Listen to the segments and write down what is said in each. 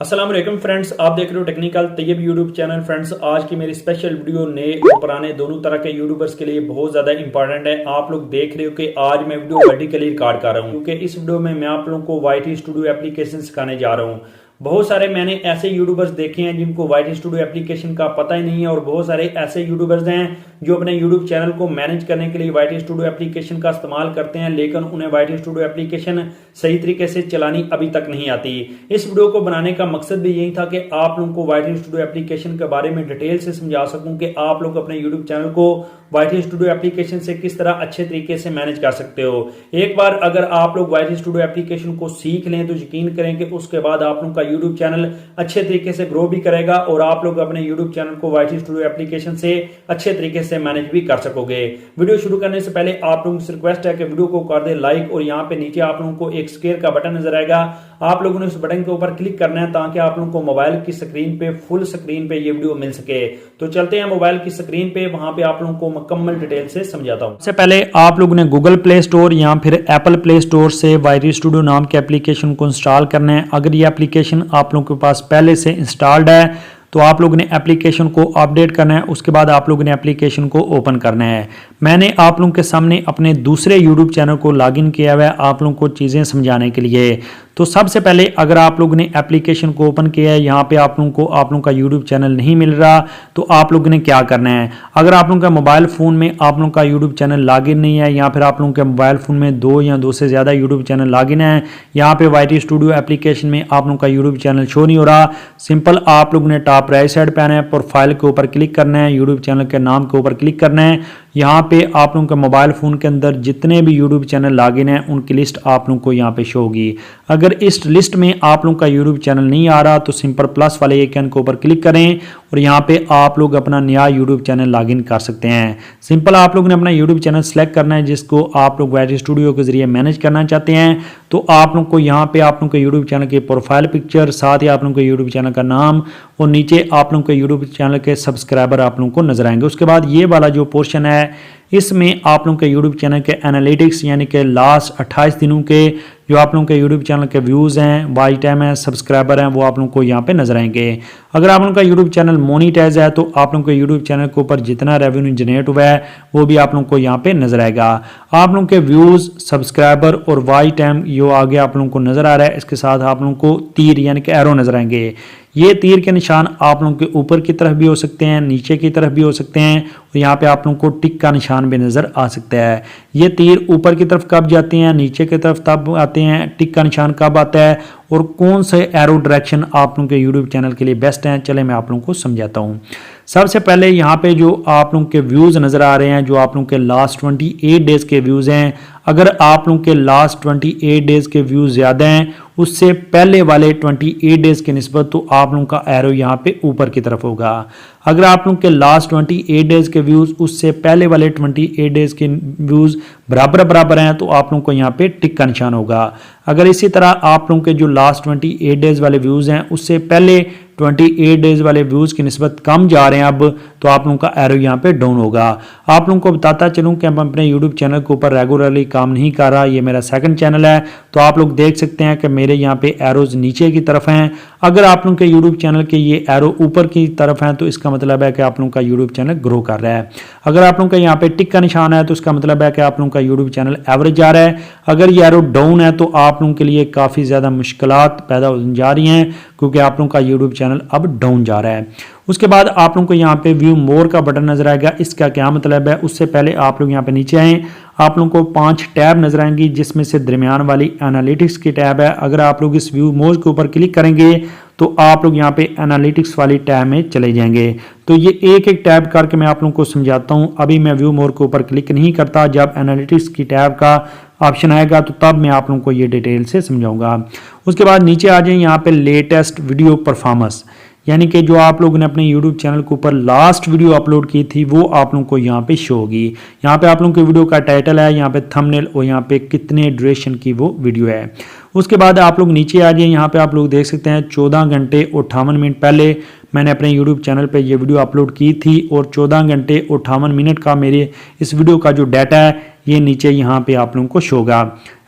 अस्सलाम वालेकुम फ्रेंड्स, आप देख रहे हो technical Tayyab YouTube channel. Friends, आज की मेरी स्पेशल वीडियो नए और पुराने दोनों तरह के यूट्यूबर्स के लिए बहुत ज्यादा इंपॉर्टेंट है। आप लोग देख रहे हो कि आज मैं वीडियो वर्टिकली रिकॉर्ड कर रहा हूं क्योंकि इस वीडियो में मैं आप लोगों को वाईटी स्टूडियो एप्लीकेशन सिखाने जा रहा हूं। बहुत सारे मैंने ऐसे यूट्यूबर्स देखे हैं जिनको वाईटी स्टूडियो एप्लीकेशन का पता ही नहीं है, और बहुत सारे ऐसे यूट्यूबर्स हैं जो अपने यूट्यूब चैनल को मैनेज करने के लिए वाईटी स्टूडियो एप्लीकेशन का इस्तेमाल करते हैं, लेकिन उन्हें वाईटी स्टूडियो एप्लीकेशन सही तरीके से चलानी अभी तक नहीं आती। इस वीडियो को बनाने का मकसद भी यही था कि आप लोगों को वाईटी स्टूडियो एप्लीकेशन के बारे में डिटेल से समझा सकूं कि आप लोग अपने यूट्यूब चैनल को वाईटी स्टूडियो एप्लीकेशन से किस तरह अच्छे तरीके से मैनेज कर सकते हो। एक बार अगर आप लोग वाईटी स्टूडियो एप्लीकेशन को सीख लें तो यकीन करें कि उसके बाद आप लोगों का यूट्यूब चैनल अच्छे तरीके से ग्रो भी करेगा और आप लोग अपने यूट्यूब चैनल को वाईटी स्टूडियो एप्लीकेशन से अच्छे तरीके से मैनेज भी कर सकोगे। वीडियो शुरू करने से पहले आप लोगों से रिक्वेस्ट है कि वीडियो को कर दे लाइक, और यहाँ पे नीचे आप लोगों को एक स्क्वायर का बटन नजर आएगा, आप लोगों ने उस बटन के ऊपर क्लिक करना है ताकि आप लोगों को मोबाइल की स्क्रीन पे फुल स्क्रीन पे ये वीडियो मिल सके। तो चलते हैं मोबाइल की स्क्रीन पे, वहां पे आप लोगों को मुकम्मल डिटेल से समझाता हूं। सबसे पहले आप लोगों ने गूगल प्ले स्टोर या फिर एप्पल प्ले स्टोर से वाईटी स्टूडियो नाम के एप्लीकेशन को इंस्टॉल करना है। अगर ये एप्लीकेशन आप लोगों के पास पहले से इंस्टॉल्ड है तो आप लोगों ने एप्लीकेशन को अपडेट करना है, उसके बाद आप लोगों ने एप्लीकेशन को ओपन करना है। मैंने आप लोगों के सामने अपने दूसरे यूट्यूब चैनल को लॉगिन किया हुआ है आप लोगों को चीज़ें समझाने के लिए। तो सबसे पहले अगर आप लोगों ने एप्लीकेशन को ओपन किया है, यहाँ पे आप लोगों का यूट्यूब चैनल नहीं मिल रहा, तो आप लोगों ने क्या करना है। अगर आप लोगों का मोबाइल फ़ोन में आप लोगों का यूट्यूब चैनल लॉगिन नहीं है, या फिर आप लोगों के मोबाइल फ़ोन में दो या दो से ज़्यादा यूट्यूब चैनल लॉगिन है, यहाँ पे वाईटी स्टूडियो एप्लीकेशन में आप लोगों का यूट्यूब चैनल शो नहीं हो रहा, सिंपल आप लोगों ने टॉप राइट साइड पे आना है, प्रोफाइल के ऊपर क्लिक करना है, यूट्यूब चैनल के नाम के ऊपर क्लिक करना है। यहाँ पे आप लोगों के मोबाइल फ़ोन के अंदर जितने भी यूट्यूब चैनल लॉगिन है उनकी लिस्ट आप लोगों को यहाँ पे शो होगी। अगर इस लिस्ट में आप लोगों का यूट्यूब चैनल नहीं आ रहा तो सिंपल प्लस वाले आइकन के ऊपर क्लिक करें और यहाँ पे आप लोग अपना नया यूट्यूब चैनल लॉगिन कर सकते हैं। सिंपल आप लोगों ने अपना यूट्यूब चैनल सेलेक्ट करना है जिसको आप लोग वाईटी स्टूडियो के जरिए मैनेज करना चाहते हैं। तो आप लोग को यहाँ पे आप लोग के यूट्यूब चैनल की प्रोफाइल पिक्चर, साथ ही आप लोग के यूट्यूब चैनल का नाम, और नीचे आप लोग के यूट्यूब चैनल के सब्सक्राइबर आप लोगों को नजर आएंगे। उसके बाद ये वाला जो पोर्शन है इसमें आप लोगों के यूट्यूब चैनल के एनालिटिक्स यानी कि लास्ट 28 दिनों के जो आप लोगों के यूट्यूब चैनल के व्यूज़ हैं, वॉच टाइम है, सब्सक्राइबर हैं, वो आप लोगों को यहाँ पे नजर आएंगे। अगर आप लोगों का यूट्यूब चैनल मोनीटाइज है तो आप लोगों के यूट्यूब चैनल के ऊपर जितना रेवेन्यू जनरेट हुआ है वो भी आप लोगों को यहाँ पे नजर आएगा। आप लोगों के व्यूज़, सब्सक्राइबर और वॉच टाइम जो आगे आप लोगों को नजर आ रहा है, इसके साथ आप लोगों को तीर यानी कि एरो नजर आएंगे। ये तीर के निशान आप लोगों के ऊपर की तरफ भी हो सकते हैं, नीचे की तरफ भी हो सकते हैं, और यहाँ पे आप लोगों को टिक का निशान भी नजर आ सकता है। ये तीर ऊपर की तरफ कब जाते हैं, नीचे की तरफ तब आते हैं, टिक का निशान कब आता है, और कौन से एरो डायरेक्शन आप लोगों के यूट्यूब चैनल के लिए बेस्ट हैं, चले मैं आप लोगों को समझाता हूँ। सबसे पहले यहाँ पे जो आप लोगों के व्यूज़ नज़र आ रहे हैं, जो आप लोगों के लास्ट 28 डेज़ के व्यूज़ हैं, अगर आप लोगों के लास्ट 28 डेज़ के व्यूज़ ज़्यादा हैं उससे पहले वाले 28 डेज़ के निस्बत, तो आप लोगों का एरो यहाँ पे ऊपर की तरफ होगा। अगर आप लोगों के लास्ट 28 डेज़ के व्यूज़ उससे पहले वाले 28 डेज़ के व्यूज़ बराबर हैं तो आप लोगों को यहाँ पे टिक का निशान होगा। अगर इसी तरह आप लोगों के जो लास्ट 28 डेज़ वाले व्यूज़ हैं उससे पहले 28 डेज़ वाले व्यूज़ की निस्बत कम जा रहे हैं अब, तो आप लोगों का एरो यहाँ पे डाउन होगा। आप लोगों को बताता चलूँ कि मैं अपने यूट्यूब चैनल के ऊपर रेगुलरली काम नहीं कर रहा, ये मेरा सेकंड चैनल है, तो आप लोग देख सकते हैं कि मेरे यहाँ पे एरोज नीचे की तरफ हैं। अगर आप लोगों के यूट्यूब चैनल के ये एरो ऊपर की तरफ हैं तो इसका मतलब है कि आप लोगों का यूट्यूब चैनल ग्रो कर रहा है। अगर आप लोगों का यहाँ पे टिक का निशान है तो इसका मतलब है कि आप लोगों का यूट्यूब चैनल एवरेज जा रहा है। अगर ये एरो डाउन है तो आप लोगों के लिए काफ़ी ज़्यादा मुश्किलात पैदा हो जा रही हैं क्योंकि आप लोगों का यूट्यूब चैनल अब डाउन जा रहा है। उसके बाद आप लोगों को यहाँ पे व्यू मोर का बटन नजर आएगा। इसका क्या मतलब है, उससे पहले आप लोग यहाँ पे नीचे आए, आप लोगों को 5 टैब नजर आएंगी जिसमें से दरमियान वाली एनालिटिक्स की टैब है। अगर आप लोग इस व्यू मोर के ऊपर क्लिक करेंगे तो आप लोग यहाँ पे एनालिटिक्स वाली टैब में चले जाएंगे। तो ये एक एक टैब करके मैं आप लोगों को समझाता हूँ। अभी मैं व्यू मोर के ऊपर क्लिक नहीं करता, जब एनालिटिक्स की टैब का ऑप्शन आएगा तो तब मैं आप लोगों को ये डिटेल से समझाऊंगा। उसके बाद नीचे आ जाए, यहाँ पे लेटेस्ट वीडियो परफॉर्मेंस यानी कि जो आप लोगों ने अपने YouTube चैनल के ऊपर लास्ट वीडियो अपलोड की थी वो आप लोगों को यहाँ पे शो होगी। यहाँ पे आप लोगों की वीडियो का टाइटल है, यहाँ पे थंबनेल, और यहाँ पे कितने ड्यूरेशन की वो वीडियो है। उसके बाद आप लोग नीचे आ जाइए, यहाँ पे आप लोग देख सकते हैं 14 घंटे 58 मिनट पहले मैंने अपने YouTube चैनल पे ये वीडियो अपलोड की थी, और 14 घंटे 58 मिनट का मेरे इस वीडियो का जो डाटा है ये नीचे यहाँ पे आप लोगों को शो होगा।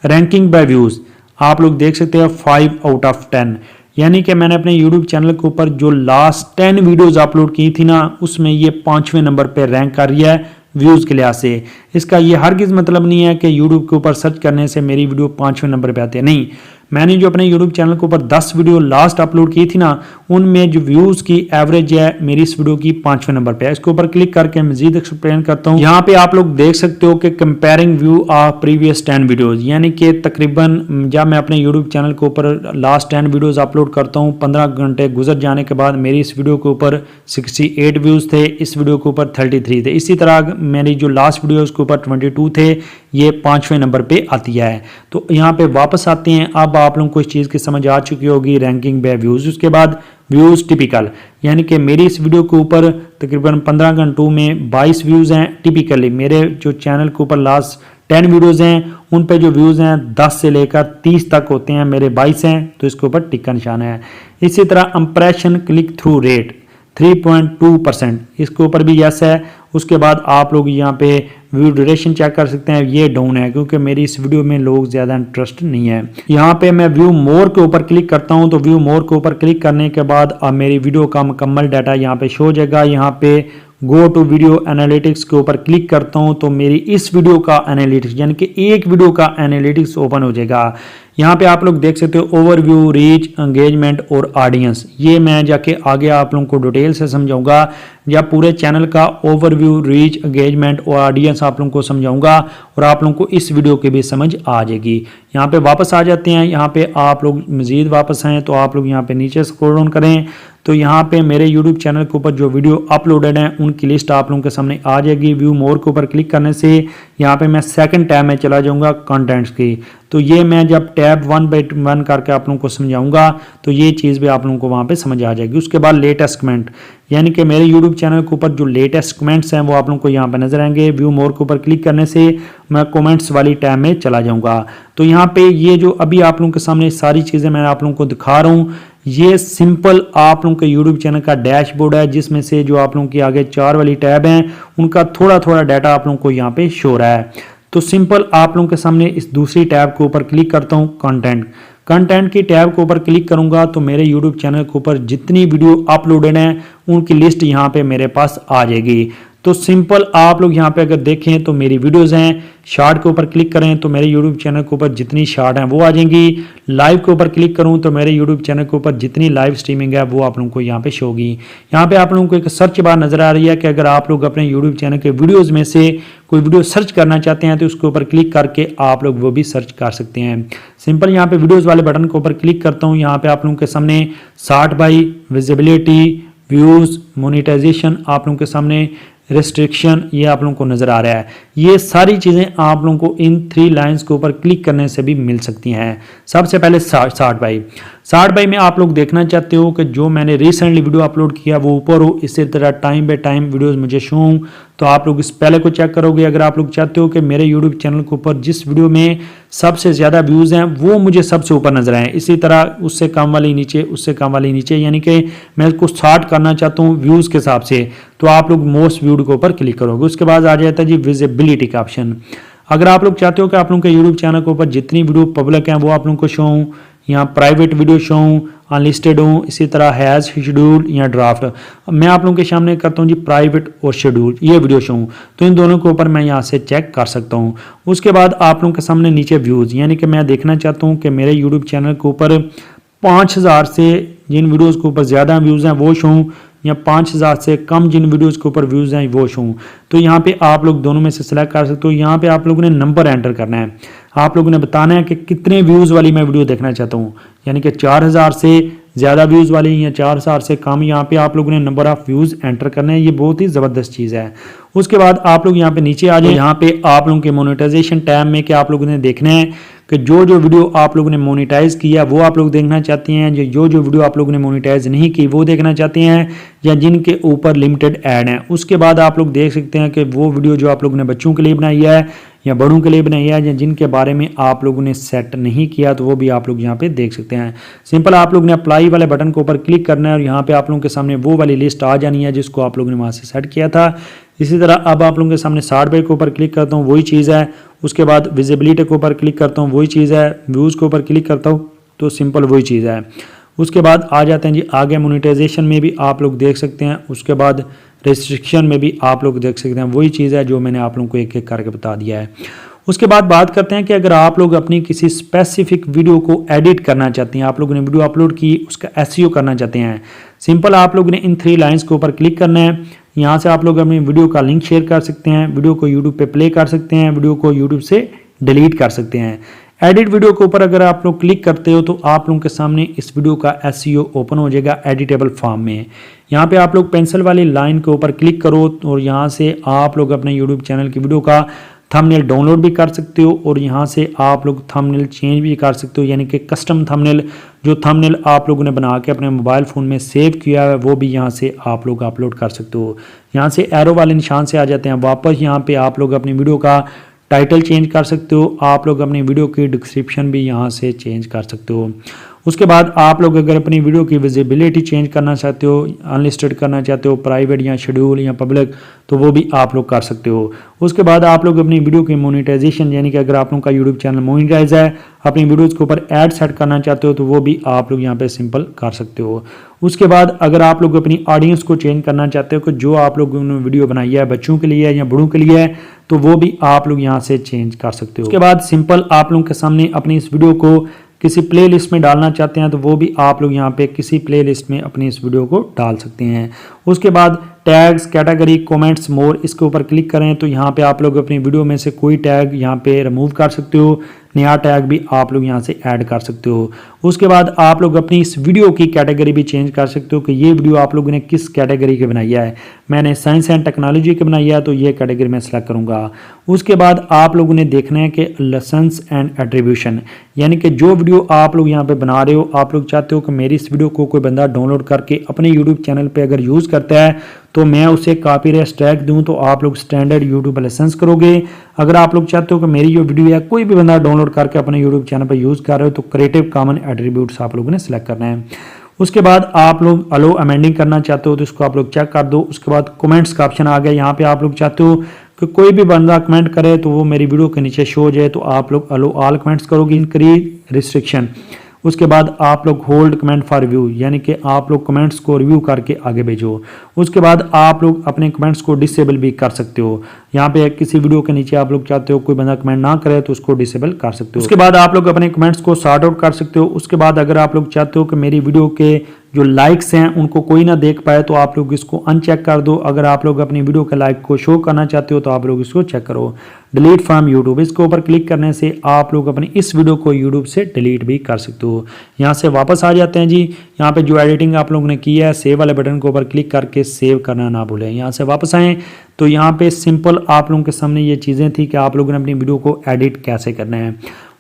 रैंकिंग बाय व्यूज़ आप लोग देख सकते हैं 5 आउट ऑफ 10। यानी कि मैंने अपने YouTube चैनल के ऊपर जो लास्ट 10 वीडियोस अपलोड की थी ना, उसमें ये 5वें नंबर पे रैंक कर रही है व्यूज़ के लिहाज से। इसका ये हरगिज़ मतलब नहीं है कि YouTube के ऊपर सर्च करने से मेरी वीडियो 5वें नंबर पे आती है, नहीं। मैंने जो अपने YouTube चैनल के ऊपर 10 वीडियो लास्ट अपलोड की थी ना, उनमें जो व्यूज़ की एवरेज है मेरी इस वीडियो की 5वें नंबर पे है। इसके ऊपर क्लिक करके मजीद एक्सप्लेन करता हूँ। यहाँ पे आप लोग देख सकते हो कि comparing view of previous 10 videos, यानी कि तकरीबन जब मैं अपने YouTube चैनल के ऊपर लास्ट 10 वीडियोज़ अपलोड करता हूँ, 15 घंटे गुजर जाने के बाद मेरी इस वीडियो के ऊपर 68 व्यूज़ थे, इस वीडियो के ऊपर 33 थे। इसी तरह मेरी जो लास्ट वीडियो उसके ऊपर 22 थे, ये 5वें नंबर पे आती है। तो यहाँ पे वापस आते हैं। अब आप लोगों को इस चीज़ की समझ आ चुकी होगी रैंकिंग बाय व्यूज़। उसके बाद व्यूज़ टिपिकल, यानी कि मेरी इस वीडियो के ऊपर तकरीबन 15 घंटों में 22 व्यूज़ हैं। टिपिकली मेरे जो चैनल के ऊपर लास्ट 10 वीडियोज़ हैं उन पे जो व्यूज़ हैं 10 से लेकर 30 तक होते हैं, मेरे 22 हैं, तो इसके ऊपर टिक का निशान है। इसी तरह इंप्रेशन क्लिक थ्रू रेट 3.2%, इसके ऊपर भी यस है। उसके बाद आप लोग यहाँ पे व्यू ड्यूरेशन चेक कर सकते हैं, ये डाउन है क्योंकि मेरी इस वीडियो में लोग ज़्यादा इंटरेस्ट नहीं है। यहाँ पे मैं व्यू मोर के ऊपर क्लिक करता हूँ, तो व्यू मोर के ऊपर क्लिक करने के बाद अब मेरी वीडियो का मुकम्मल डाटा यहाँ पे शो हो जाएगा। यहाँ पे गो टू वीडियो एनालिटिक्स के ऊपर क्लिक करता हूँ तो मेरी इस वीडियो का एनालिटिक्स यानी कि एक वीडियो का एनालिटिक्स ओपन हो जाएगा। यहाँ पे आप लोग देख सकते हो ओवरव्यू, रीच, एंगेजमेंट और ऑडियंस। ये मैं जाके आगे आप लोगों को डिटेल से समझाऊंगा, या पूरे चैनल का ओवरव्यू, रीच, एंगेजमेंट और ऑडियंस आप लोगों को समझाऊंगा और आप लोगों को इस वीडियो की भी समझ आ जाएगी। यहाँ पे वापस आ जाते हैं। यहाँ पे आप लोग मजीद वापस आएँ तो आप लोग यहाँ पे नीचे स्क्रॉल डाउन करें तो यहाँ पे मेरे YouTube चैनल के ऊपर जो वीडियो अपलोडेड हैं उनकी लिस्ट आप लोगों के सामने आ जाएगी। व्यू मोर के ऊपर क्लिक करने से यहाँ पे मैं सेकंड टैब में चला जाऊँगा कंटेंट्स की। तो ये मैं जब टैब 1 बाय 1 करके आप लोगों को समझाऊंगा तो ये चीज़ भी आप लोगों को वहाँ पे समझ आ जाएगी। उसके बाद लेटेस्ट कमेंट, यानी कि मेरे YouTube चैनल के ऊपर जो लेटेस्ट कमेंट्स हैं वो आप लोगों को यहाँ पे नजर आएंगे। व्यू मोर के ऊपर क्लिक करने से मैं कमेंट्स वाली टैब में चला जाऊँगा। तो यहाँ पे ये जो अभी आप लोगों के सामने सारी चीज़ें मैं आप लोगों को दिखा रहा हूँ, ये सिंपल आप लोगों के YouTube चैनल का डैशबोर्ड है, जिसमें से जो आप लोगों की आगे 4 वाली टैब हैं उनका थोड़ा थोड़ा डाटा आप लोगों को यहाँ पे शो हो रहा है। तो सिंपल आप लोगों के सामने इस दूसरी टैब के ऊपर क्लिक करता हूँ, कंटेंट की टैब के ऊपर क्लिक करूंगा तो मेरे YouTube चैनल के ऊपर जितनी वीडियो अपलोडेड हैं उनकी लिस्ट यहाँ पे मेरे पास आ जाएगी। तो सिंपल आप लोग यहाँ पे अगर देखें तो मेरी वीडियोस हैं, शार्ट के ऊपर क्लिक करें तो मेरे YouTube चैनल के ऊपर जितनी शार्ट हैं वो आ जाएंगी। लाइव के ऊपर क्लिक करूँ तो मेरे YouTube चैनल के ऊपर जितनी लाइव स्ट्रीमिंग है वो आप लोगों को यहाँ पे शो होगी। यहाँ पे आप लोगों को एक सर्च बार नजर आ रही है कि अगर आप लोग अपने YouTube चैनल के वीडियोज़ में से कोई वीडियो सर्च करना चाहते हैं तो उसके ऊपर क्लिक करके आप लोग वो भी सर्च कर सकते हैं। सिंपल यहाँ पे वीडियोज़ वाले बटन के ऊपर क्लिक करता हूँ। यहाँ पे आप लोगों के सामने sort by, visibility, views, monetization, आप लोगों के सामने रेस्ट्रिक्शन, ये आप लोगों को नजर आ रहा है। ये सारी चीजें आप लोगों को इन 3 लाइंस के ऊपर क्लिक करने से भी मिल सकती हैं। सबसे पहले सॉर्ट बाय में आप लोग देखना चाहते हो कि जो मैंने रिसेंटली वीडियो अपलोड किया वो ऊपर हो, इसी तरह टाइम बाय टाइम वीडियोस मुझे शो हों, तो आप लोग इस पहले को चेक करोगे। अगर आप लोग चाहते हो कि मेरे YouTube चैनल के ऊपर जिस वीडियो में सबसे ज़्यादा व्यूज़ हैं वो मुझे सबसे ऊपर नजर आए, इसी तरह उससे कम वाली नीचे, उससे कम वाली नीचे, यानी कि मैं इसको सॉर्ट करना चाहता हूँ व्यूज़ के हिसाब से, तो आप लोग मोस्ट व्यूड के ऊपर क्लिक करोगे। उसके बाद आ जाता है जी विजिबिलिटी का ऑप्शन। अगर आप लोग चाहते हो कि आप लोगों के YouTube चैनल के ऊपर जितनी वीडियो पब्लिक हैं वो आप लोगों को शो हों, यहाँ प्राइवेट वीडियो शो हों, अनलिस्टेड हों, इसी तरह हैज़, शेड्यूल या ड्राफ्ट, मैं आप लोगों के सामने करता हूँ जी प्राइवेट और शेड्यूल, ये वीडियो शो हों, तो इन दोनों के ऊपर मैं यहाँ से चेक कर सकता हूँ। उसके बाद आप लोगों के सामने नीचे व्यूज़, यानी कि मैं देखना चाहता हूँ कि मेरे YouTube चैनल के ऊपर 5000 से जिन वीडियोज़ के ऊपर ज़्यादा व्यूज़ हैं वो शो हों, या 5000 से कम जिन वीडियोस के ऊपर व्यूज़ हैं वो शो। तो यहाँ पे आप लोग दोनों में से सिलेक्ट कर सकते हो। यहाँ पे आप लोगों ने नंबर एंटर करना है, आप लोगों ने बताना है कि कितने व्यूज़ वाली मैं वीडियो देखना चाहता हूँ, यानी कि 4000 से ज़्यादा व्यूज़ वाली या 4000 से कम। यहाँ पे आप लोगों ने नंबर ऑफ व्यूज़ एंटर करना है, ये बहुत ही ज़बरदस्त चीज़ है। उसके बाद आप लोग यहाँ पे नीचे आ जाए, यहाँ पे आप लोगों के मोनेटाइजेशन टैब में क्या आप लोगों ने देखना है कि जो जो वीडियो आप लोगों ने मोनेटाइज किया वो आप लोग देखना चाहते हैं, जो जो वीडियो आप लोगों ने मोनेटाइज नहीं की वो देखना चाहते हैं, या जिनके ऊपर लिमिटेड ऐड हैं। उसके बाद आप लोग देख सकते हैं कि वो वीडियो जो आप लोगों ने बच्चों के लिए बनाई है या बड़ों के लिए बनाई है, या जिनके बारे में आप लोगों ने सेट नहीं किया तो वो भी आप लोग यहाँ पे देख सकते हैं। सिंपल आप लोग ने अप्लाई वाले बटन के ऊपर क्लिक करना है और यहाँ पे आप लोगों के सामने वो वाली लिस्ट आ जानी है जिसको आप लोगों ने वहाँ से सेट किया था। इसी तरह अब आप लोगों के सामने सॉर्ट बाय के ऊपर क्लिक करता हूँ, वही चीज़ है। उसके बाद विजिबिलिटी के ऊपर क्लिक करता हूँ, वही चीज़ है। व्यूज़ के ऊपर क्लिक करता हूँ तो सिंपल वही चीज़ है। उसके बाद आ जाते हैं जी आगे मोनेटाइजेशन में भी आप लोग देख सकते हैं, उसके बाद रिस्ट्रिक्शन में भी आप लोग देख सकते हैं। वही चीज़ है जो मैंने आप लोगों को एक एक करके बता दिया है। उसके बाद बात करते हैं कि अगर आप लोग अपनी किसी स्पेसिफिक वीडियो को एडिट करना चाहते हैं, आप लोगों ने वीडियो अपलोड की, उसका एसईओ करना चाहते हैं, सिंपल आप लोगों ने इन 3 लाइंस के ऊपर क्लिक करना है। यहाँ से आप लोग अपनी वीडियो का लिंक शेयर कर सकते हैं, वीडियो को यूट्यूब पे प्ले कर सकते हैं, वीडियो को यूट्यूब से डिलीट कर सकते हैं। एडिट वीडियो के ऊपर अगर आप लोग क्लिक करते हो तो आप लोगों के सामने इस वीडियो का एसईओ ओपन हो जाएगा एडिटेबल फॉर्म में। यहाँ पे आप लोग पेंसिल वाली लाइन के ऊपर क्लिक करो और यहाँ से आप लोग अपने यूट्यूब चैनल की वीडियो का थंबनेल डाउनलोड भी कर सकते हो और यहाँ से आप लोग थंबनेल चेंज भी कर सकते हो, यानी कि कस्टम थंबनेल, जो थंबनेल आप लोगों ने बना के अपने मोबाइल फ़ोन में सेव किया है वो भी यहाँ से आप लोग अपलोड कर सकते हो। यहाँ से एरो वाले निशान से आ जाते हैं वापस, यहाँ पे आप लोग अपनी वीडियो का टाइटल चेंज कर सकते हो, आप लोग अपनी वीडियो की डिस्क्रिप्शन भी यहाँ से चेंज कर सकते हो। उसके बाद आप लोग अगर अपनी वीडियो की विजिबिलिटी चेंज करना चाहते हो, अनलिस्टेड करना चाहते हो, प्राइवेट या शेड्यूल या पब्लिक, तो वो भी आप लोग कर सकते हो। उसके बाद आप लोग अपनी वीडियो की मोनेटाइजेशन, यानी कि अगर आप लोगों का यूट्यूब चैनल मोनेटाइज है, अपनी वीडियोज़ के ऊपर ऐड सेट करना चाहते हो तो वो भी आप लोग यहाँ पे सिंपल कर सकते हो। उसके बाद अगर आप लोग अपनी ऑडियंस को चेंज करना चाहते हो कि जो आप लोगों ने वीडियो बनाई है बच्चों के लिए या बड़ों के लिए है, तो वो भी आप लोग यहाँ से चेंज कर सकते हो। उसके बाद सिंपल आप लोगों के सामने अपनी इस वीडियो को किसी प्लेलिस्ट में डालना चाहते हैं तो वो भी आप लोग यहाँ पे किसी प्लेलिस्ट में अपनी इस वीडियो को डाल सकते हैं। उसके बाद टैग्स, कैटेगरी, कमेंट्स, मोर, इसके ऊपर क्लिक करें तो यहाँ पे आप लोग अपनी वीडियो में से कोई टैग यहाँ पे रिमूव कर सकते हो, नया टैग भी आप लोग यहाँ से ऐड कर सकते हो। उसके बाद आप लोग अपनी इस वीडियो की कैटेगरी भी चेंज कर सकते हो कि ये वीडियो आप लोगों ने किस कैटेगरी की बनाई है। मैंने साइंस एंड टेक्नोलॉजी की बनाई है तो ये कैटेगरी मैं सेलेक्ट करूँगा। उसके बाद आप लोगों ने देखना है कि लेसन्स एंड एट्रीब्यूशन, यानी कि जो वीडियो आप लोग यहाँ पे बना रहे हो, आप लोग चाहते हो कि मेरी इस वीडियो को कोई बंदा डाउनलोड करके अपने यूट्यूब चैनल पे अगर यूज़ करता है तो मैं उसे कॉपीराइट स्ट्राइक दूं, तो आप लोग स्टैंडर्ड यूट्यूब लाइसेंस करोगे। अगर आप लोग चाहते हो कि मेरी जो वीडियो है कोई भी बंदा डाउनलोड करके अपने यूट्यूब चैनल पर यूज़ कर रहे हो तो क्रिएटिव कॉमन एट्रीब्यूट्स आप लोगों ने सेलेक्ट करना है। उसके बाद आप लोग अलो अमेंडिंग करना चाहते हो तो इसको आप लोग चेक कर दो। उसके बाद कमेंट्स का ऑप्शन आ गया, यहाँ पे आप लोग चाहते हो कि कोई भी बंदा कमेंट करे तो वो मेरी वीडियो के नीचे शो हो जाए, तो आप लोग अलो ऑल कमेंट्स करोगे, इंक्रीज रिस्ट्रिक्शन। उसके बाद आप लोग होल्ड कमेंट फॉर रिव्यू, यानी कि आप लोग कमेंट्स को रिव्यू करके आगे भेजो। उसके बाद आप लोग अपने कमेंट्स को डिसेबल भी कर सकते हो। यहाँ पे किसी वीडियो के नीचे आप लोग चाहते हो कोई बंदा कमेंट ना करे तो उसको डिसेबल कर सकते हो। उसके बाद आप लोग अपने कमेंट्स को सॉर्ट आउट कर सकते हो। उसके बाद अगर आप लोग चाहते हो कि मेरी वीडियो के जो लाइक्स हैं उनको कोई ना देख पाए तो आप लोग इसको अनचेक कर दो। अगर आप लोग अपनी वीडियो के लाइक को शो करना चाहते हो तो आप लोग इसको चेक करो। डिलीट फ्रॉम यूट्यूब, इसके ऊपर क्लिक करने से आप लोग अपनी इस वीडियो को यूट्यूब से डिलीट भी कर सकते हो। यहाँ से वापस आ जाते हैं जी। यहाँ पे जो एडिटिंग आप लोगों ने की है, सेव वाले बटन के ऊपर क्लिक करके सेव करना ना भूलें। यहाँ से वापस आएँ तो यहाँ पे सिंपल आप लोगों के सामने ये चीज़ें थी कि आप लोगों ने अपनी वीडियो को एडिट कैसे करना है।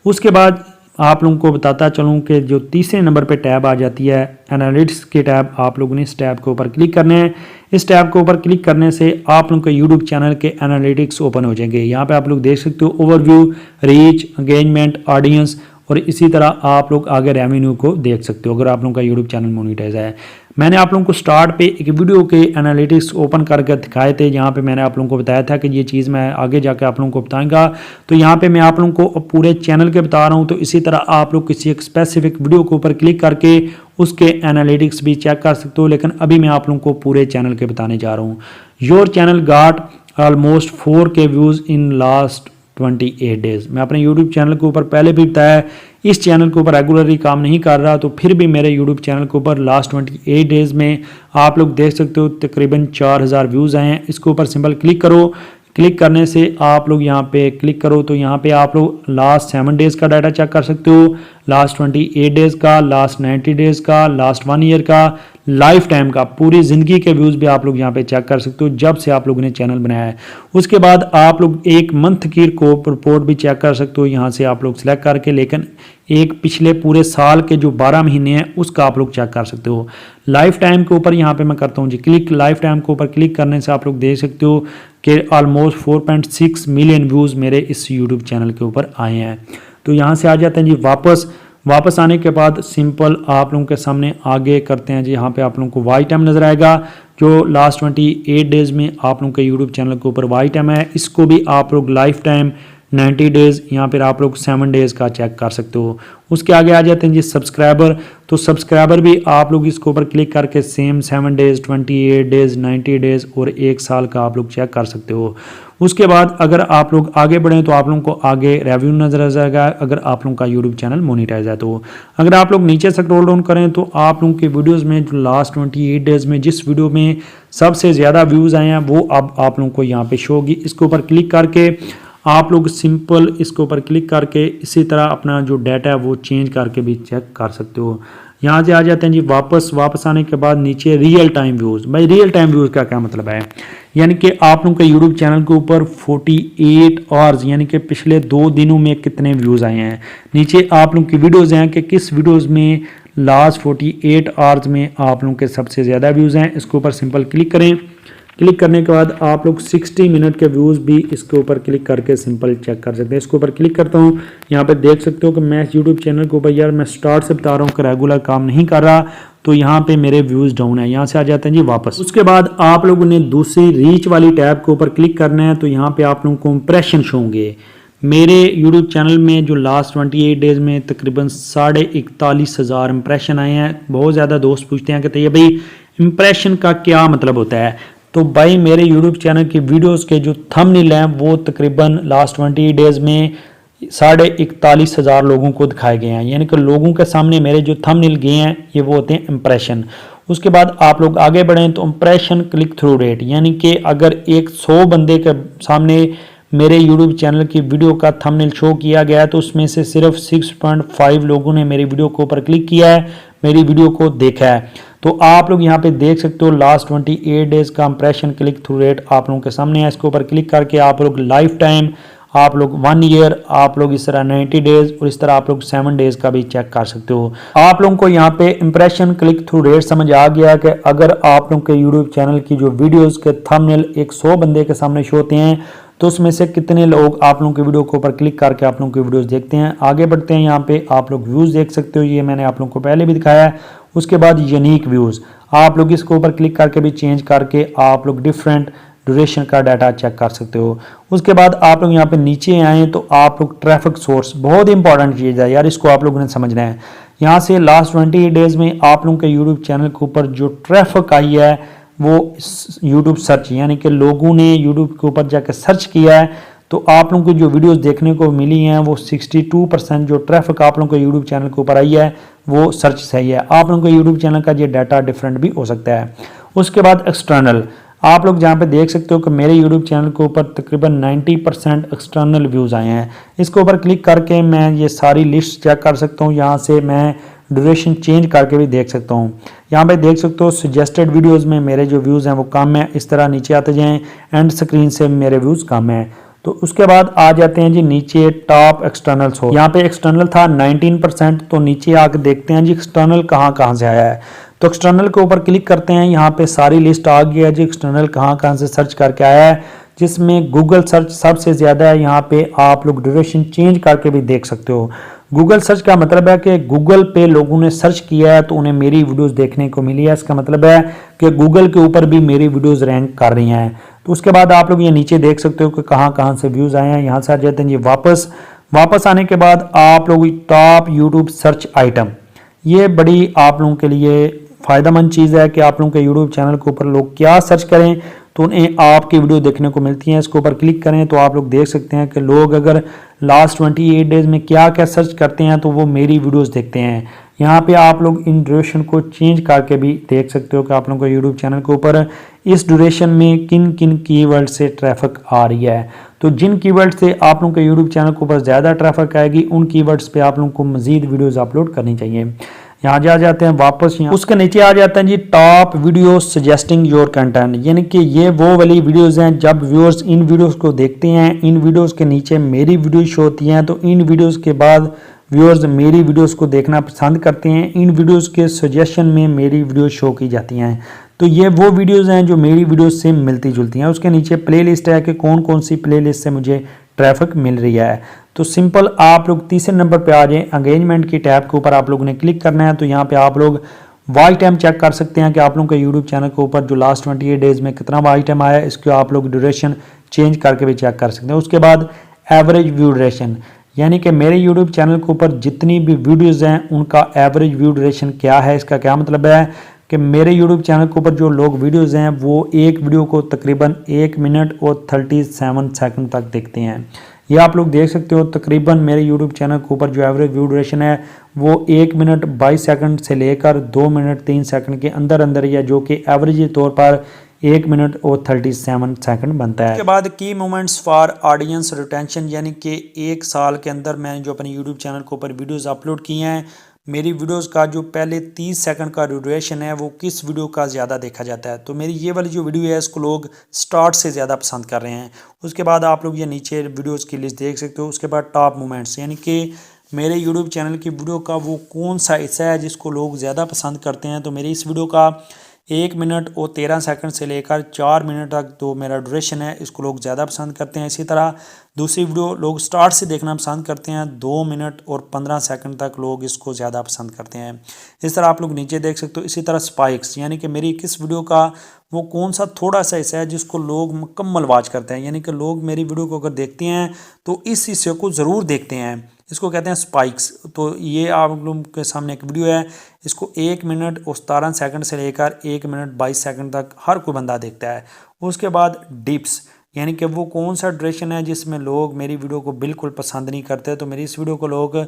उसके बाद आप लोगों को बताता चलूँ कि जो तीसरे नंबर पे टैब आ जाती है एनालिटिक्स के टैब, आप लोगों ने इस टैब के ऊपर क्लिक करने हैं। इस टैब के ऊपर क्लिक करने से आप लोगों के यूट्यूब चैनल के एनालिटिक्स ओपन हो जाएंगे। यहाँ पे आप लोग देख सकते हो ओवरव्यू, रीच, एंगेजमेंट, ऑडियंस, और इसी तरह आप लोग आगे रेवेन्यू को देख सकते हो अगर आप लोगों का यूट्यूब चैनल मोनेटाइज है। मैंने आप लोगों को स्टार्ट पे एक वीडियो के एनालिटिक्स ओपन करके दिखाए थे, जहाँ पे मैंने आप लोगों को बताया था कि ये चीज़ मैं आगे जाके आप लोगों को बताऊंगा। तो यहाँ पे मैं आप लोगों को पूरे चैनल के बता रहा हूँ। तो इसी तरह आप लोग किसी एक स्पेसिफिक वीडियो के ऊपर क्लिक करके उसके एनालिटिक्स भी चेक कर सकते हो, लेकिन अभी मैं आप लोगों को पूरे चैनल के बताने जा रहा हूँ। Your channel got almost 4K views in last 28 days. मैं अपने YouTube चैनल के ऊपर पहले भी बताया, इस चैनल के ऊपर रेगुलरली काम नहीं कर रहा, तो फिर भी मेरे YouTube चैनल के ऊपर लास्ट 28 डेज में आप लोग देख सकते हो तकरीबन 4000 व्यूज़ आए हैं। इसके ऊपर सिंपल क्लिक करो। क्लिक करने से आप लोग यहाँ पे क्लिक करो तो यहाँ पे आप लोग लास्ट 7 डेज़ का डाटा चेक कर सकते हो, लास्ट 28 डेज़ का, लास्ट 90 डेज़ का, लास्ट 1 ईयर का, लाइफ टाइम का, पूरी ज़िंदगी के व्यूज़ भी आप लोग यहाँ पे चेक कर सकते हो जब से आप लोगों ने चैनल बनाया है। उसके बाद आप लोग एक मंथ की रिपोर्ट भी चेक कर सकते हो यहाँ से आप लोग सेलेक्ट करके, लेकिन एक पिछले पूरे साल के जो 12 महीने हैं उसका आप लोग चेक कर सकते हो। लाइफ टाइम के ऊपर यहाँ पे मैं करता हूँ जी क्लिक। लाइफ टाइम के ऊपर क्लिक करने से आप लोग देख सकते हो कि ऑलमोस्ट 4.6 मिलियन व्यूज़ मेरे इस यूट्यूब चैनल के ऊपर आए हैं। तो यहाँ से आ जाते हैं जी वापस आने के बाद सिंपल आप लोगों के सामने आगे करते हैं जी। यहाँ पे आप लोगों को वाई टाइम नज़र आएगा जो लास्ट 28 डेज़ में आप लोगों के यूट्यूब चैनल के ऊपर वाई टाइम है। इसको भी आप लोग लाइफ टाइम 90 डेज़, यहाँ पर आप लोग 7 डेज़ का चेक कर सकते हो। उसके आगे आ जाते हैं जी सब्सक्राइबर। तो सब्सक्राइबर भी आप लोग इसके ऊपर क्लिक करके सेम 7 डेज़, 28 डेज़, 90 डेज़ और 1 साल का आप लोग चेक कर सकते हो। उसके बाद अगर आप लोग आगे बढ़ें तो आप लोगों को आगे रेवेन्यू नजर आ जाएगा अगर आप लोगों का यूट्यूब चैनल मोनेटाइज है तो। अगर आप लोग नीचे स्क्रॉल डाउन करें तो आप लोगों की वीडियोस में जो लास्ट 28 डेज में जिस वीडियो में सबसे ज़्यादा व्यूज़ आए हैं वो अब आप लोगों को यहाँ पे शो होगी। इसके ऊपर क्लिक करके आप लोग सिंपल इसके ऊपर क्लिक करके इसी तरह अपना जो डाटा है वो चेंज करके भी चेक कर सकते हो। यहाँ से आ जाते हैं जी वापस आने के बाद नीचे रियल टाइम व्यूज़। भाई रियल टाइम व्यूज़ का क्या मतलब है, यानी कि आप लोगों के यूट्यूब चैनल के ऊपर 48 आवर्स यानी कि पिछले 2 दिनों में कितने व्यूज़ आए हैं। नीचे आप लोगों की वीडियोज़ हैं कि किस वीडियोज़ में लास्ट 48 आवर्स में आप लोगों के सबसे ज़्यादा व्यूज़ हैं। इसके ऊपर सिंपल क्लिक करें। क्लिक करने के बाद आप लोग 60 मिनट के व्यूज़ भी इसके ऊपर क्लिक करके सिंपल चेक कर सकते हैं। इसके ऊपर क्लिक करता हूँ, यहाँ पे देख सकते हो कि मैं इस यूट्यूब चैनल के ऊपर यार मैं स्टार्ट से बता रहा हूँ कि रेगुलर काम नहीं कर रहा, तो यहाँ पे मेरे व्यूज़ डाउन है। यहाँ से आ जाते हैं जी वापस। उसके बाद आप लोगों ने दूसरी रीच वाली टैब के ऊपर क्लिक करना है, तो यहाँ पे आप लोगों को इंप्रेशन शो होंगे। मेरे यूट्यूब चैनल में जो लास्ट 28 डेज में तकरीबन 41,500 इंप्रेशन आए हैं। बहुत ज़्यादा दोस्त पूछते हैं कि भाई इंप्रेशन का क्या मतलब होता है। तो भाई मेरे यूट्यूब चैनल की वीडियोस के जो थंबनेल हैं वो तकरीबन लास्ट 20 डेज में 41,500 लोगों को दिखाए गए हैं, यानी कि लोगों के सामने मेरे जो थंबनेल गए हैं ये वो होते हैं इंप्रेशन। उसके बाद आप लोग आगे बढ़ें तो इंप्रेशन क्लिक थ्रू रेट, यानी कि अगर 100 बंदे के सामने मेरे YouTube चैनल की वीडियो का थंबनेल शो किया गया है तो उसमें से सिर्फ 6.5 लोगों ने मेरी वीडियो के ऊपर क्लिक किया है, मेरी वीडियो को देखा है। तो आप लोग यहाँ पे देख सकते हो लास्ट 28 डेज का इंप्रेशन क्लिक थ्रू रेट आप लोगों के सामने है। इसके ऊपर क्लिक करके आप लोग लाइफ टाइम, आप लोग 1 ईयर, आप लोग इस तरह 90 डेज और इस तरह आप लोग 7 डेज का भी चेक कर सकते हो। आप लोगों को यहाँ पे इंप्रेशन क्लिक थ्रू रेट समझ आ गया कि अगर आप लोगों के यूट्यूब चैनल की जो वीडियोस के थंबनेल 100 बंदे के सामने शो होते हैं तो उसमें से कितने लोग आप लोगों की वीडियो के ऊपर क्लिक करके आप लोगों की वीडियोस देखते हैं। आगे बढ़ते हैं, यहाँ पे आप लोग व्यूज़ देख सकते हो, ये मैंने आप लोगों को पहले भी दिखाया है। उसके बाद यूनिक व्यूज़ आप लोग इसके ऊपर क्लिक करके भी चेंज करके आप लोग डिफरेंट ड्यूरेशन का डाटा चेक कर सकते हो। उसके बाद आप लोग यहाँ पे नीचे आए तो आप लोग ट्रैफिक सोर्स, बहुत इंपॉर्टेंट चीज़ है यार, इसको आप लोगों ने समझना है। यहाँ से लास्ट 28 डेज में आप लोगों के यूट्यूब चैनल के ऊपर जो ट्रैफिक आई है वो यूट्यूब सर्च, यानी कि लोगों ने यूट्यूब के ऊपर जाकर सर्च किया है तो आप लोगों की जो वीडियोस देखने को मिली हैं वो 62% जो ट्रैफिक आप लोगों के यूट्यूब चैनल के ऊपर आई है वो सर्च सही है। आप लोगों के यूट्यूब चैनल का ये डाटा डिफरेंट भी हो सकता है। उसके बाद एक्सटर्नल, आप लोग जहाँ पे देख सकते हो कि मेरे यूट्यूब चैनल के ऊपर तकरीबन 90% एक्सटर्नल व्यूज़ आए हैं। इसके ऊपर क्लिक करके मैं ये सारी लिस्ट चेक कर सकता हूँ। यहाँ से मैं ड्यूरेशन चेंज करके भी देख सकता हूँ। यहाँ पे देख सकते हो सजेस्टेड वीडियोस में मेरे जो व्यूज़ हैं वो कम है। इस तरह नीचे आते जाएं, एंड स्क्रीन से मेरे व्यूज़ कम है। तो उसके बाद आ जाते हैं जी नीचे टॉप एक्सटर्नल्स हो। यहाँ पे एक्सटर्नल था 19%, तो नीचे आके देखते हैं जी एक्सटर्नल कहाँ से आया है। तो एक्सटर्नल के ऊपर क्लिक करते हैं, यहाँ पे सारी लिस्ट आ गई है जी एक्सटर्नल कहाँ से सर्च करके आया है, जिसमें गूगल सर्च सबसे ज़्यादा है। यहाँ पे आप लोग ड्यूरेशन चेंज करके भी देख सकते हो। गूगल सर्च का मतलब है कि गूगल पे लोगों ने सर्च किया है तो उन्हें मेरी वीडियोस देखने को मिली है। इसका मतलब है कि गूगल के ऊपर भी मेरी वीडियोस रैंक कर रही हैं। तो उसके बाद आप लोग ये नीचे देख सकते हो कि कहाँ से व्यूज़ आए हैं। यहाँ से आ जाते हैं ये वापस आने के बाद आप लोग टॉप यूट्यूब सर्च आइटम, ये बड़ी आप लोगों के लिए फ़ायदेमंद चीज़ है कि आप लोगों के यूट्यूब चैनल के ऊपर लोग क्या सर्च करें तो उन्हें आपकी वीडियो देखने को मिलती है। इसके ऊपर क्लिक करें तो आप लोग देख सकते हैं कि लोग अगर लास्ट 28 डेज में क्या सर्च करते हैं तो वो मेरी वीडियोस देखते हैं। यहाँ पे आप लोग इन ड्यूरेशन को चेंज करके भी देख सकते हो कि आप लोगों को यूट्यूब चैनल के ऊपर इस ड्यूरेशन में किन किन कीवर्ड से ट्रैफिक आ रही है। तो जिन कीवर्ड से आप लोगों के यूट्यूब चैनल के ऊपर ज़्यादा ट्रैफिक आएगी उन कीवर्ड्स पे आप लोगों को मजीद वीडियोज़ अपलोड करनी चाहिए। यहाँ जा जाते हैं वापस, यहाँ उसके नीचे आ जाते हैं जी top video suggesting your content, यानी कि ये वो वाली वीडियोस हैं जब व्यूअर्स इन वीडियोस को देखते हैं, इन वीडियोस के नीचे मेरी वीडियो शो होती हैं तो इन वीडियोस के बाद व्यूअर्स मेरी वीडियोस को देखना पसंद करते हैं। इन वीडियोस के सजेशन में मेरी वीडियो शो की जाती हैं। तो ये वो वीडियोस हैं जो मेरी वीडियोस से मिलती जुलती हैं। उसके नीचे प्लेलिस्ट है कि कौन कौन सी प्लेलिस्ट से मुझे ट्रैफिक मिल रही है। तो सिंपल आप लोग तीसरे नंबर पे आ जाएं, एंगेजमेंट की टैब के ऊपर आप लोगों ने क्लिक करना है। तो यहाँ पे आप लोग वॉच टाइम चेक कर सकते हैं कि आप लोगों के यूट्यूब चैनल के ऊपर जो लास्ट 28 डेज में कितना वॉच टाइम आया है। इसको आप लोग ड्यूरेशन चेंज करके भी चेक कर सकते हैं। उसके बाद एवरेज व्यू ड्यूरेशन, यानी कि मेरे यूट्यूब चैनल के ऊपर जितनी भी वीडियोज़ हैं उनका एवरेज व्यू ड्यूरेशन क्या है। इसका क्या मतलब है कि मेरे यूट्यूब चैनल के ऊपर जो लोग वीडियोज़ हैं वो एक वीडियो को तकरीबन 1 मिनट और 37 सेकंड तक देखते हैं। ये आप लोग देख सकते हो, तकरीबन मेरे यूट्यूब चैनल के ऊपर जो एवरेज व्यू ड्यूरेशन है वो 1 मिनट 22 सेकंड से लेकर 2 मिनट 3 सेकंड के अंदर अंदर, या जो कि एवरेज तौर पर 1 मिनट और 37 सेकंड बनता है। उसके बाद की मोमेंट्स फॉर ऑडियंस रिटेंशन, यानी कि 1 साल के अंदर मैंने जो अपने यूट्यूब चैनल के ऊपर वीडियोस अपलोड किए हैं, मेरी वीडियोस का जो पहले 30 सेकंड का ड्यूरेशन है वो किस वीडियो का ज़्यादा देखा जाता है। तो मेरी ये वाली जो वीडियो है इसको लोग स्टार्ट से ज़्यादा पसंद कर रहे हैं। उसके बाद आप लोग ये नीचे वीडियोज़ की लिस्ट देख सकते हो। उसके बाद टॉप मोमेंट्स, यानी कि मेरे यूट्यूब चैनल की वीडियो का वो कौन सा हिस्सा है जिसको लोग ज़्यादा पसंद करते हैं। तो मेरी इस वीडियो का 1 मिनट और 13 सेकंड से लेकर 4 मिनट तक तो मेरा ड्यूरेशन है, इसको लोग ज़्यादा पसंद करते हैं। इसी तरह दूसरी वीडियो लोग स्टार्ट से देखना पसंद करते हैं, 2 मिनट और 15 सेकंड तक लोग इसको ज़्यादा पसंद करते हैं। इस तरह आप लोग नीचे देख सकते हो। इसी तरह स्पाइक्स, यानी कि मेरी किस वीडियो का वो कौन सा थोड़ा सा हिस्सा है जिसको लोग मुकम्मल वॉच करते हैं, यानी कि लोग मेरी वीडियो को अगर देखते हैं तो इस हिस्से को ज़रूर देखते हैं, इसको कहते हैं स्पाइक्स। तो ये आप लोगों के सामने एक वीडियो है, इसको 1 मिनट और 17 सेकंड से लेकर 1 मिनट 22 सेकंड तक हर कोई बंदा देखता है। उसके बाद डिप्स, यानी कि वो कौन सा ड्यूरेशन है जिसमें लोग मेरी वीडियो को बिल्कुल पसंद नहीं करते। तो मेरी इस वीडियो को लोग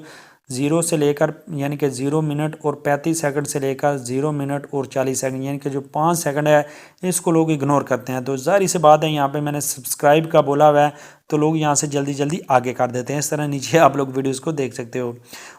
0 से लेकर, यानी कि 0 मिनट और 35 सेकंड से लेकर 0 मिनट और 40 सेकंड, यानी कि जो 5 सेकंड है इसको लोग इग्नोर करते हैं। तो ज़ाहिर सी बात है, यहाँ पे मैंने सब्सक्राइब का बोला हुआ है तो लोग यहाँ से जल्दी जल्दी आगे कर देते हैं। इस तरह नीचे आप लोग वीडियोस को देख सकते हो।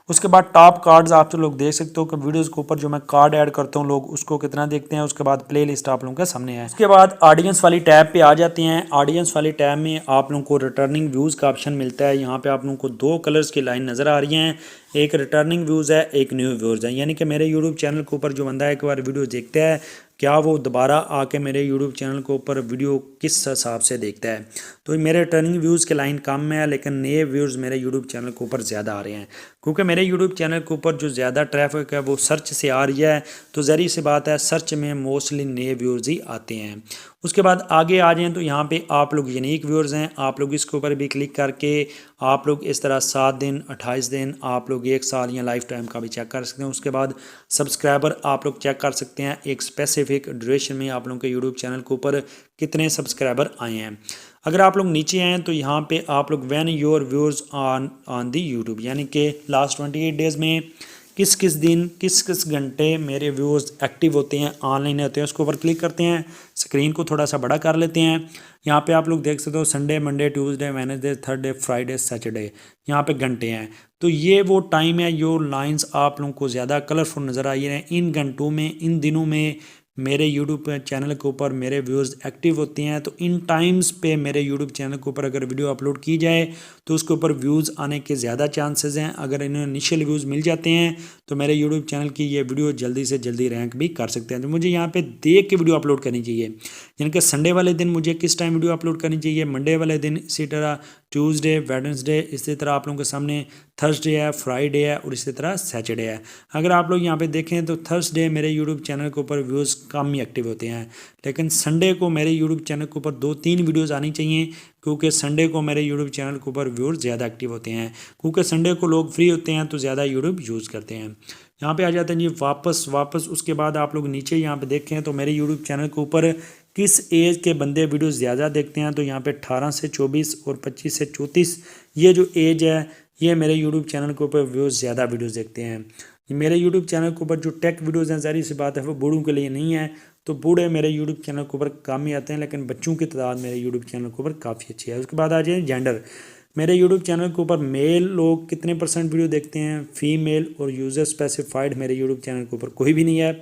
उसके बाद टॉप कार्ड्स आप तो लोग देख सकते हो कि वीडियोस के ऊपर जो मैं कार्ड ऐड करता हूँ लोग उसको कितना देखते हैं। उसके बाद प्लेलिस्ट आप लोगों के सामने है। उसके बाद ऑडियंस वाली टैब पे आ जाते हैं। ऑडियंस वाली टैब में आप लोगों को रिटर्निंग व्यूज़ का ऑप्शन मिलता है। यहाँ पे आप लोगों को 2 कलर्स की लाइन नज़र आ रही हैं, एक रिटर्निंग व्यूज़ है, एक न्यू व्यूज़ है। यानी कि मेरे यूट्यूब चैनल के ऊपर जो बंदा एक बार वीडियो देखता है, क्या वो दोबारा आके मेरे यूट्यूब चैनल के ऊपर वीडियो किस हिसाब से देखता है। तो मेरे रिटर्निंग व्यूज़ के लाइन कम है, लेकिन नए व्यूज़ मेरे यूट्यूब चैनल के ऊपर ज़्यादा आ रहे हैं, क्योंकि मेरे यूट्यूब चैनल के ऊपर जो ज़्यादा ट्रैफिक है वो सर्च से आ रही है। तो ज़रूरी सी बात है, सर्च में मोस्टली नए व्यूज़ ही आते हैं। उसके बाद आगे आ जाएँ तो यहाँ पे आप लोग यूनिक व्यूअर्स हैं, आप लोग इसके ऊपर भी क्लिक करके आप लोग इस तरह 7 दिन 28 दिन आप लोग 1 साल या लाइफ टाइम का भी चेक कर सकते हैं। उसके बाद सब्सक्राइबर आप लोग चेक कर सकते हैं, एक स्पेसिफिक ड्यूरेशन में आप लोगों के यूट्यूब चैनल के ऊपर कितने सब्सक्राइबर आए हैं। अगर आप लोग नीचे आएँ तो यहाँ पे आप लोग when your viewers on the YouTube, यानी कि लास्ट 28 डेज़ में किस किस दिन किस किस घंटे मेरे व्यूअर्स एक्टिव होते हैं, ऑनलाइन होते हैं, उसके ऊपर क्लिक करते हैं। स्क्रीन को थोड़ा सा बड़ा कर लेते हैं। यहाँ पे आप लोग देख सकते हो Sunday, Monday, Tuesday, Wednesday, Thursday, Friday, Saturday, यहाँ पे घंटे हैं। तो ये वो टाइम है, जो लाइंस आप लोगों को ज़्यादा कलरफुल नज़र आई हैं। इन घंटों में, इन दिनों में मेरे यूट्यूब चैनल के ऊपर मेरे व्यूज़ एक्टिव होते हैं। तो इन टाइम्स पे मेरे यूट्यूब चैनल के ऊपर अगर वीडियो अपलोड की जाए तो उसके ऊपर व्यूज़ आने के ज़्यादा चांसेस हैं। अगर इन्हें इनिशियल व्यूज़ मिल जाते हैं तो मेरे यूट्यूब चैनल की ये वीडियो जल्दी से जल्दी रैंक भी कर सकते हैं। तो मुझे यहाँ पे देख के वीडियो अपलोड करनी चाहिए, यानी कि संडे वाले दिन मुझे किस टाइम वीडियो अपलोड करनी चाहिए, मंडे वाले दिन, इसी तरह ट्यूसडे, वेडनेसडे, इसी तरह आप लोगों के सामने थर्सडे है, फ्राइडे है और इसी तरह सैटरडे है। अगर आप लोग यहाँ पे देखें तो थर्सडे मेरे यूट्यूब चैनल के ऊपर व्यूज़ कम ही एक्टिव होते हैं, लेकिन संडे को मेरे यूट्यूब चैनल के ऊपर 2-3 वीडियोज़ आनी चाहिए, क्योंकि संडे को मेरे यूट्यूब चैनल के ऊपर व्यूअर्स ज़्यादा एक्टिव होते हैं, क्योंकि संडे को लोग फ्री होते हैं तो ज़्यादा यूट्यूब यूज़ करते हैं। यहाँ पे आ जाते हैं जी वापस। उसके बाद आप लोग नीचे यहाँ पे देखें तो मेरे यूट्यूब चैनल के ऊपर किस एज के बंदे वीडियो ज़्यादा देखते हैं। तो यहाँ पे 18 से 24 और 25 से 34 ये जो एज है, ये मेरे यूट्यूब चैनल के ऊपर व्यूज़ ज़्यादा वीडियोज़ देखते हैं। मेरे यूट्यूब चैनल के ऊपर जो टेक वीडियोज़ हैं, ज़ाहिर सी बात है वो बूढ़ों के लिए नहीं है, तो बूढ़े मेरे यूट्यूब चैनल के ऊपर कम ही आते हैं, लेकिन बच्चों की तादाद मेरे यूट्यूब चैनल के ऊपर काफ़ी अच्छी है। उसके बाद आ जाए जेंडर। मेरे यूट्यूब चैनल के ऊपर मेल लोग कितने % वीडियो देखते हैं, फीमेल और यूज़र स्पेसिफाइड मेरे यूट्यूब चैनल के ऊपर कोई भी नहीं है।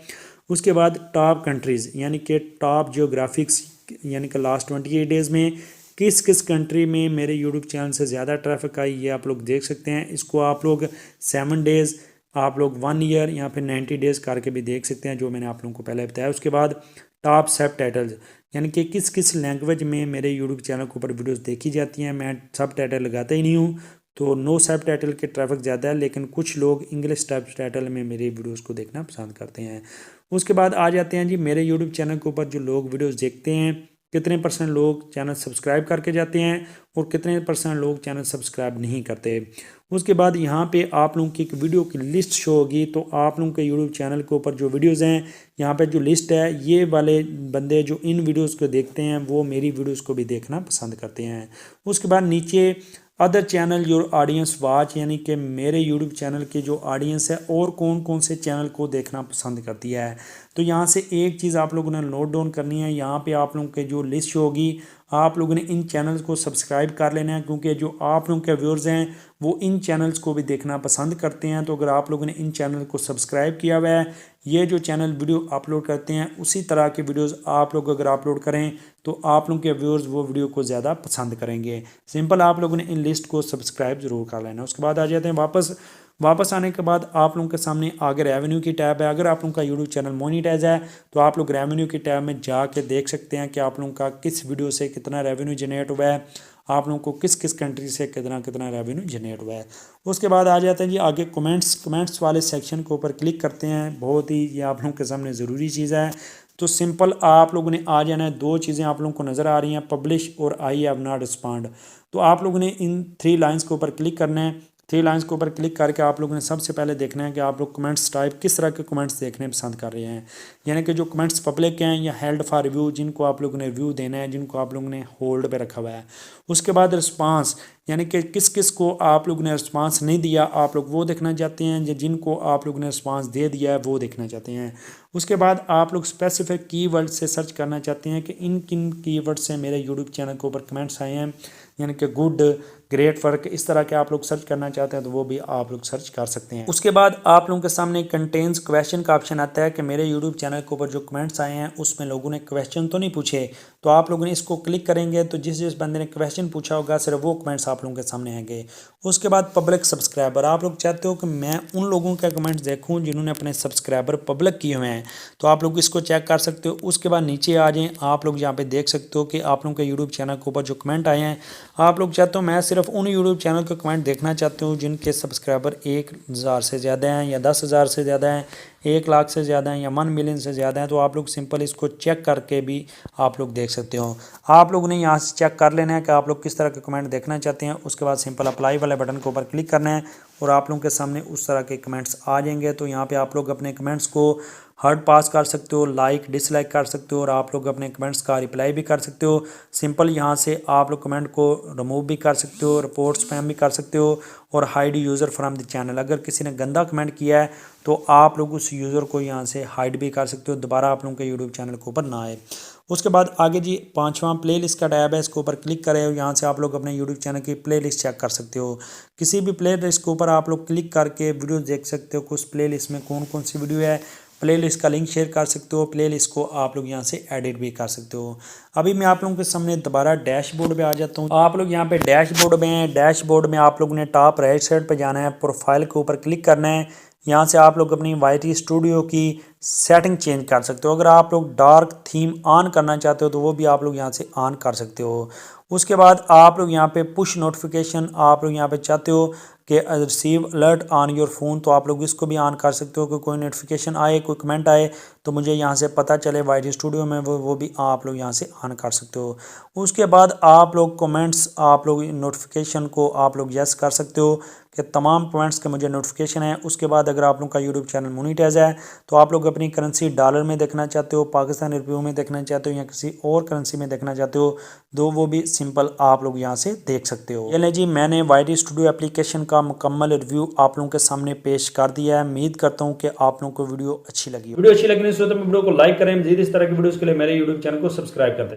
उसके बाद टॉप कंट्रीज़, यानी कि टॉप जियोग्राफिक्स, यानी कि लास्ट 28 डेज़ में किस किस कंट्री में मेरे यूट्यूब चैनल से ज़्यादा ट्रैफिक आई, ये आप लोग देख सकते हैं। इसको आप लोग 7 डेज़, आप लोग 1 ईयर या फिर 90 डेज़ करके भी देख सकते हैं, जो मैंने आप लोगों को पहले बताया। उसके बाद टॉप सब टाइटल्स, यानी कि किस किस लैंग्वेज में मेरे यूट्यूब चैनल के ऊपर वीडियोस देखी जाती हैं। मैं सब टाइटल लगाता ही नहीं हूँ, तो नो सब टाइटल के ट्रैफिक ज़्यादा है, लेकिन कुछ लोग इंग्लिश सब टाइटल में मेरे वीडियोस को देखना पसंद करते हैं। उसके बाद आ जाते हैं जी मेरे यूट्यूब चैनल के ऊपर जो लोग वीडियोस देखते हैं कितने परसेंट लोग चैनल सब्सक्राइब करके जाते हैं और कितने परसेंट लोग चैनल सब्सक्राइब नहीं करते। उसके बाद यहाँ पे आप लोगों की एक वीडियो की लिस्ट शो होगी। तो आप लोगों के यूट्यूब चैनल के ऊपर जो वीडियोज़ हैं, यहाँ पे जो लिस्ट है, ये वाले बंदे जो इन वीडियोज़ को देखते हैं वो मेरी वीडियोज़ को भी देखना पसंद करते हैं। उसके बाद नीचे other channel your audience watch, यानी कि मेरे यूट्यूब चैनल के जो ऑडियंस है और कौन कौन से चैनल को देखना पसंद करती है। तो यहाँ से एक चीज़ आप लोगों ने नोट डाउन करनी है, यहाँ पे आप लोगों के जो लिस्ट होगी आप लोगों ने इन चैनल्स को सब्सक्राइब कर लेना है, क्योंकि जो आप लोगों के व्यूअर्स हैं वो इन चैनल्स को भी देखना पसंद करते हैं। तो अगर आप लोगों ने इन चैनल को सब्सक्राइब किया हुआ है, ये जो चैनल वीडियो अपलोड करते हैं उसी तरह की वीडियोस आप लोग अगर अपलोड करें तो आप लोगों के व्यूअर्स वो वीडियो को ज़्यादा पसंद करेंगे। सिंपल आप लोगों ने इन लिस्ट को सब्सक्राइब ज़रूर कर लेना। उसके बाद आ जाते हैं वापस आने के बाद आप लोगों के सामने आगे रेवेन्यू की टैब है। अगर आप लोगों का यूट्यूब चैनल मोनीटाइज है तो आप लोग रेवेन्यू की टैब में जाके देख सकते हैं कि आप लोगों का किस वीडियो से कितना रेवेन्यू जनरेट हुआ है, आप लोगों को किस किस कंट्री से कितना कितना रेवेन्यू जनरेट हुआ है। उसके बाद आ जाते हैं जी आगे कमेंट्स वाले सेक्शन के ऊपर क्लिक करते हैं। बहुत ही ये आप लोगों के सामने ज़रूरी चीज़ है। तो सिंपल आप लोगों ने आ जाना है, दो चीज़ें आप लोगों को नज़र आ रही हैं, पब्लिश और आई हैव नॉट रिस्पॉन्ड। तो आप लोगों ने इन 3 लाइन्स के ऊपर क्लिक करना है। 3 लाइन्स के ऊपर क्लिक करके आप लोगों ने सबसे पहले देखना है कि आप लोग कमेंट्स टाइप किस तरह के कमेंट्स देखने पसंद कर रहे हैं, यानी कि जो कमेंट्स पब्लिक हैं या हेल्ड फॉर रिव्यू, जिनको आप लोगों ने रिव्यू देना है, जिनको आप लोगों ने होल्ड पे रखा हुआ है। उसके बाद रिस्पांस, यानी कि किस किस को आप लोगों ने रिस्पांस नहीं दिया, आप लोग वो देखना चाहते हैं, या जिनको आप लोगों ने रिस्पांस दे दिया है वो देखना चाहते हैं। उसके बाद आप लोग स्पेसिफिक कीवर्ड से सर्च करना चाहते हैं कि इन किन कीवर्ड से मेरे यूट्यूब चैनल के ऊपर कमेंट्स आए हैं, यानी कि गुड, ग्रेट, वर्क, इस तरह के आप लोग सर्च करना चाहते हैं तो वो भी आप लोग सर्च कर सकते हैं। उसके बाद आप लोगों के सामने कंटेन्स क्वेश्चन का ऑप्शन आता है कि मेरे यूट्यूब चैनल के ऊपर जो कमेंट्स आए हैं उसमें लोगों ने क्वेश्चन तो नहीं पूछे। तो आप लोगों ने इसको क्लिक करेंगे तो जिस जिस बंदे ने क्वेश्चन पूछा होगा सिर्फ वो कमेंट्स आप लोगों के सामने आएंगे। उसके बाद पब्लिक सब्सक्राइबर, आप लोग चाहते हो कि मैं उन लोगों के कमेंट्स देखूं जिन्होंने अपने सब्सक्राइबर पब्लिक किए हुए हैं, तो आप लोग इसको चेक कर सकते हो। उसके बाद नीचे आ जाएं, आप लोग यहाँ पे देख सकते हो कि आप लोगों के यूट्यूब चैनल के ऊपर जो कमेंट आए हैं, आप लोग चाहते हो मैं सिर्फ उन यूट्यूब चैनल के कमेंट देखना चाहते हूँ जिनके सब्सक्राइबर 1000 से ज़्यादा हैं या 10,000 से ज़्यादा हैं, 1 लाख से ज़्यादा हैं या 1 मिलियन से ज़्यादा हैं। तो आप लोग सिंपल इसको चेक करके भी आप लोग देख सकते हो। आप लोग ने यहाँ से चेक कर लेना है कि आप लोग किस तरह के कमेंट देखना चाहते हैं। उसके बाद सिंपल अप्लाई वाले बटन के ऊपर क्लिक करना है और आप लोगों के सामने उस तरह के कमेंट्स आ जाएंगे। तो यहाँ पे आप लोग अपने कमेंट्स को हार्ड पास कर सकते हो, लाइक डिसलाइक कर सकते हो और आप लोग अपने कमेंट्स का रिप्लाई भी कर सकते हो। सिंपल यहाँ से आप लोग कमेंट को रिमूव भी कर सकते हो, रिपोर्ट स्पैम भी कर सकते हो और hide user from the channel. अगर किसी ने गंदा कमेंट किया है तो आप लोग उस यूज़र को यहाँ से हाइड भी कर सकते हो, दोबारा आप लोगों के यूट्यूब चैनल के ऊपर ना आए। उसके बाद आगे जी 5वां प्लेलिस्ट का टैब है, इसके ऊपर क्लिक करें और यहाँ से आप लोग अपने यूट्यूब चैनल की प्लेलिस्ट चेक कर सकते हो। किसी भी प्लेलिस्ट के ऊपर आप लोग क्लिक करके वीडियो देख सकते हो कि उस प्लेलिस्ट में कौन कौन सी वीडियो है। प्लेलिस्ट का लिंक शेयर कर सकते हो, प्लेलिस्ट को आप लोग यहाँ से एडिट भी कर सकते हो। अभी मैं आप लोगों के सामने दोबारा डैशबोर्ड पे आ जाता हूँ। आप लोग यहाँ पे डैशबोर्ड में हैं, डैशबोर्ड में आप लोगों ने टॉप राइट साइड पे जाना है, प्रोफाइल के ऊपर क्लिक करना है। यहाँ से आप लोग अपनी YT स्टूडियो की सेटिंग चेंज कर सकते हो। अगर आप लोग डार्क थीम ऑन करना चाहते हो तो वो भी आप लोग यहाँ से ऑन कर सकते हो। उसके बाद आप लोग यहाँ पे पुश नोटिफिकेशन आप लोग यहाँ पे चाहते हो कि receive alert on your phone, तो आप लोग इसको भी ऑन कर सकते हो कि कोई नोटिफिकेशन आए, कोई कमेंट आए तो मुझे यहाँ से पता चले YT स्टूडियो में, वो भी आप लोग यहाँ से ऑन कर सकते हो। उसके बाद आप लोग कमेंट्स आप लोग नोटिफिकेशन को आप लोग यस कर सकते हो कि तमाम कमेंट्स के मुझे नोटिफिकेशन है। उसके बाद अगर आप लोग का यूट्यूब चैनल मोनीटाइज है तो आप लोग अपनी करेंसी डॉलर में देखना चाहते हो, पाकिस्तानी रुपयों में देखना चाहते हो या किसी और करेंसी में देखना चाहते हो तो वो भी सिंपल आप लोग यहाँ से देख सकते हो। यानी जी मैंने YT स्टूडियो एप्लीकेशन का मुकम्मल रिव्यू आप लोगों के सामने पेश कर दिया है। उम्मीद करता हूँ कि आप लोगों को वीडियो अच्छी लगी। वीडियो अच्छी लगने से तो वीडियो को लाइक करें, मजीद इस तरह की वीडियोस के लिए मेरे यूट्यूब चैनल को सब्सक्राइब कर दें।